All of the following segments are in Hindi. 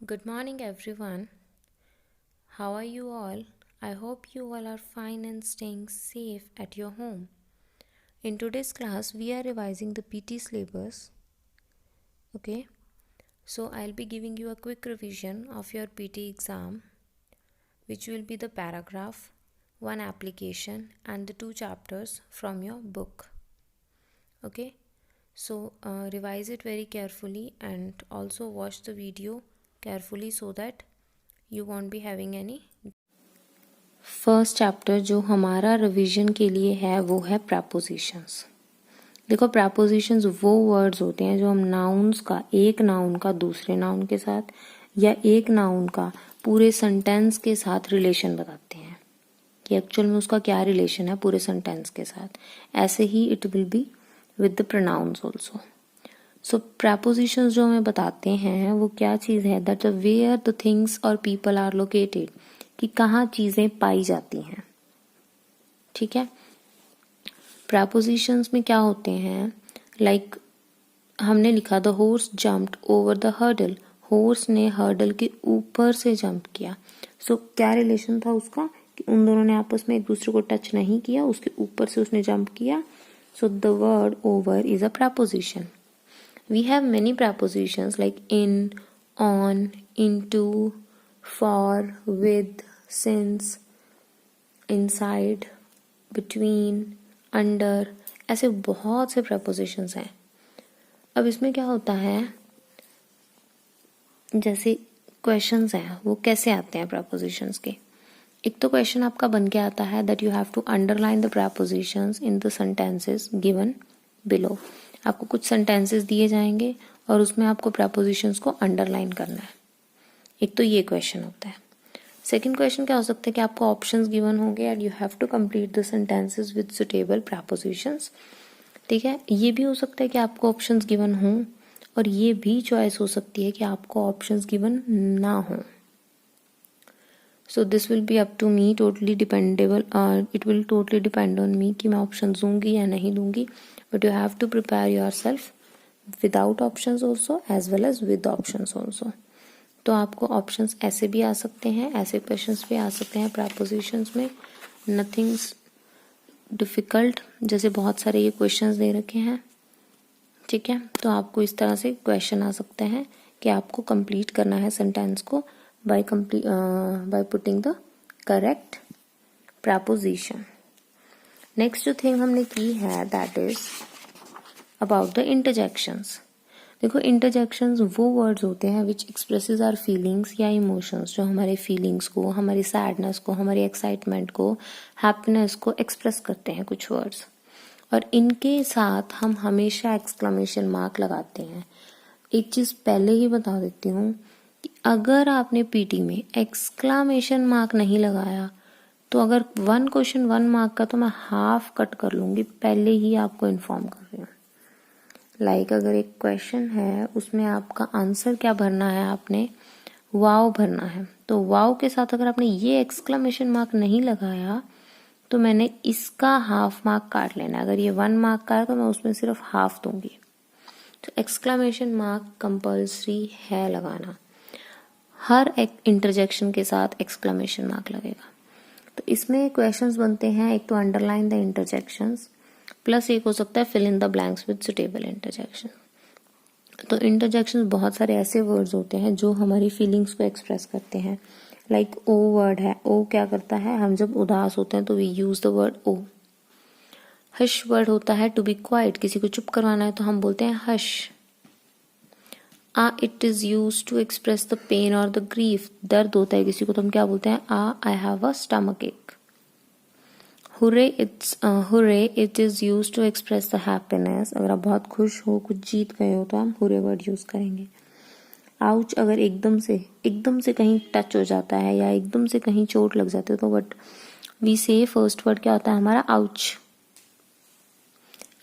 Good morning, everyone. How are you all? I hope you all are fine and staying safe at your home. In today's class, we are revising the PT syllabus. Okay, so I'll be giving you a quick revision of your PT exam, which will be the paragraph, one application, and the two chapters from your book. Okay, so revise it very carefully and also watch the video carefully so that you won't be having any. First chapter जो हमारा रिवीजन के लिए है वो है प्रपोजिशंस। देखो, प्रपोजिशंस वो वर्ड्स होते हैं जो हम नाउन्स का, एक नाउन का दूसरे नाउन के साथ या एक नाउन का पूरे सेंटेंस के साथ रिलेशन बताते हैं कि एक्चुअल में उसका क्या रिलेशन है पूरे सेंटेंस के साथ। ऐसे ही it will be with the pronouns also. So prepositions जो हमें बताते हैं वो क्या चीज़ है, दैट वेयर द थिंग्स और पीपल आर लोकेटेड, कि कहाँ चीज़ें पाई जाती हैं। ठीक है, प्रपोजिशंस में क्या होते हैं, लाइक हमने लिखा the horse jumped over the hurdle, horse ने हर्डल के ऊपर से जंप किया। सो क्या रिलेशन था उसका कि उन दोनों ने आपस में एक दूसरे को टच नहीं किया, उसके ऊपर से उसने जंप किया। So the word over is a preposition. We have many prepositions like in, on, into, for, with, since, inside, between, under, ऐसे बहुत से प्रपोजिशंस हैं। अब इसमें क्या होता है, जैसे क्वेश्चंस हैं वो कैसे आते हैं प्रपोजिशंस के। एक तो क्वेश्चन आपका बन के आता है that you have to underline the prepositions in the sentences given below. आपको कुछ सेंटेंसेस दिए जाएंगे और उसमें आपको प्रपोजिशंस को अंडरलाइन करना है। एक तो ये क्वेश्चन होता है। सेकंड क्वेश्चन क्या हो सकता है कि आपको ऑप्शंस गिवन होंगे and you have to complete the sentences with suitable prepositions. ठीक है, ये भी हो सकता है कि आपको ऑप्शंस गिवन हों और ये भी चॉइस हो सकती है कि आपको ऑप्शंस गिवन ना हो। So this will be up to me, totally dependable, it will totally depend on me कि मैं ऑप्शन दूंगी या नहीं दूंगी। But you have to prepare yourself without options also as well as with options also. तो आपको ऑप्शंस ऐसे भी आ सकते हैं, ऐसे क्वेश्चंस भी आ सकते हैं प्रपोजिशंस में। नथिंग्स डिफिकल्ट, जैसे बहुत सारे ये क्वेश्चंस दे रखे हैं। ठीक है, तो आपको इस तरह से क्वेश्चन आ सकते हैं कि आपको कंप्लीट करना है सेंटेंस को by putting the correct preposition. Next जो थिंग हमने की है that is about the interjections. देखो, इंटरजेक्शंस वो वर्ड्स होते हैं विच एक्सप्रेसेस आवर फीलिंग्स या इमोशंस, जो हमारे फीलिंग्स को, हमारी सैडनेस को, हमारी एक्साइटमेंट को, हैप्पीनेस को एक्सप्रेस करते हैं कुछ वर्ड्स। और इनके साथ हम हमेशा एक्सक्लेमेशन मार्क लगाते हैं। एक चीज़ पहले ही बता देती हूँ कि अगर आपने पीटी में एक्सक्लेमेशन मार्क नहीं लगाया तो अगर वन क्वेश्चन 1 मार्क का तो मैं हाफ कट कर लूँगी, पहले ही आपको इन्फॉर्म कर रही हूँ। लाइक अगर एक क्वेश्चन है उसमें आपका आंसर क्या भरना है, आपने वाव भरना है, तो वाव के साथ अगर आपने ये एक्सक्लेमेशन मार्क नहीं लगाया तो मैंने इसका हाफ मार्क काट लेना। अगर ये 1 मार्क का है तो मैं उसमें सिर्फ हाफ दूंगी। तो एक्सक्लेमेशन मार्क कंपल्सरी है लगाना, हर एक इंटरजेक्शन के साथ एक्सक्लेमेशन मार्क लगेगा। तो इसमें क्वेश्चंस बनते हैं, एक तो अंडरलाइन द इंटरजेक्शंस, प्लस एक हो सकता है fill in the blanks with suitable interjection. तो इंटरजेक्शन बहुत सारे ऐसे वर्ड्स होते हैं जो हमारी फीलिंग्स को एक्सप्रेस करते हैं। लाइक ओ वर्ड है, ओ क्या करता है, हम जब उदास होते हैं तो we use the word oh. Hush word होता है टू बी क्वाइट, किसी को चुप करवाना है तो हम बोलते हैं hush. It is use to express the pain और द ग्रीफ, दर्द होता है किसी को तो हम क्या बोलते हैं, I have a stomach ache. Hooray it is use to express the happiness, अगर आप बहुत खुश हो, कुछ जीत गए हो तो हम हुर्रे वर्ड यूज करेंगे। आउच, अगर एकदम से कहीं टच हो जाता है या एकदम से कहीं चोट लग जाती है तो what we say first word क्या होता है हमारा, ouch.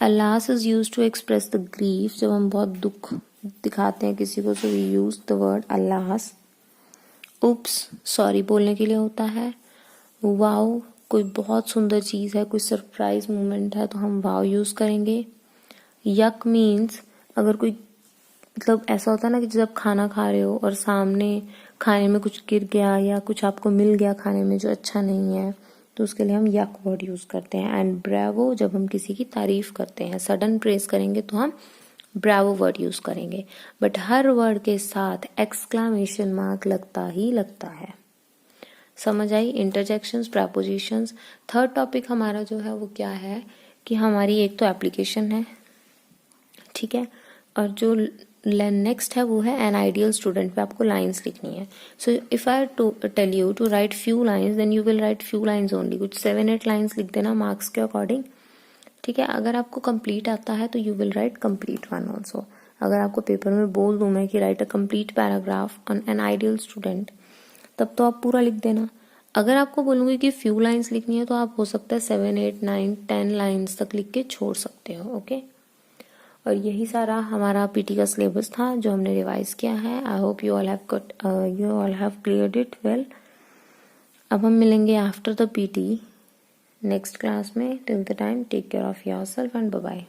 Alas is use to express the grief, जब हम बहुत दुख दिखाते हैं किसी को तो we use the word alas. Oops, sorry बोलने के लिए होता है। वाओ, कोई बहुत सुंदर चीज़ है, कोई सरप्राइज मोमेंट है तो हम वाओ यूज़ करेंगे। यक मीन्स अगर कोई मतलब ऐसा होता है ना कि जब खाना खा रहे हो और सामने खाने में कुछ गिर गया या कुछ आपको मिल गया खाने में जो अच्छा नहीं है, तो उसके लिए हम यक वर्ड यूज़ करते हैं। एंड ब्रावो जब हम किसी की तारीफ करते हैं, सडन प्रेज करेंगे तो हम ब्रावो वर्ड यूज़ करेंगे। बट हर वर्ड के साथ एक्सक्लामेशन मार्क लगता ही लगता है। समझ आई? Interjections, prepositions. थर्ड टॉपिक हमारा जो है वो क्या है कि हमारी एक तो एप्लीकेशन है, ठीक है, और जो नेक्स्ट है वो है एन आइडियल स्टूडेंट पे आपको लाइंस लिखनी है। So if I to tell you to write few lines then you will write few lines only, कुछ 7-8 लाइंस लिख देना मार्क्स के अकॉर्डिंग, ठीक है। अगर आपको कंप्लीट आता है तो you will right complete one also. अगर आपको पेपर में बोल दूं मैं कि right a complete paragraph on an ideal student, तब तो आप पूरा लिख देना। अगर आपको बोलूंगी कि फ्यू लाइंस लिखनी है तो आप हो सकता है 7-8-9-10 लाइंस तक लिख के छोड़ सकते हो, ओके। और यही सारा हमारा पीटी का सिलेबस था जो हमने रिवाइज किया है। I hope you all have cleared it well. अब हम मिलेंगे after the PT next class में। Till the time take care of yourself and bye bye.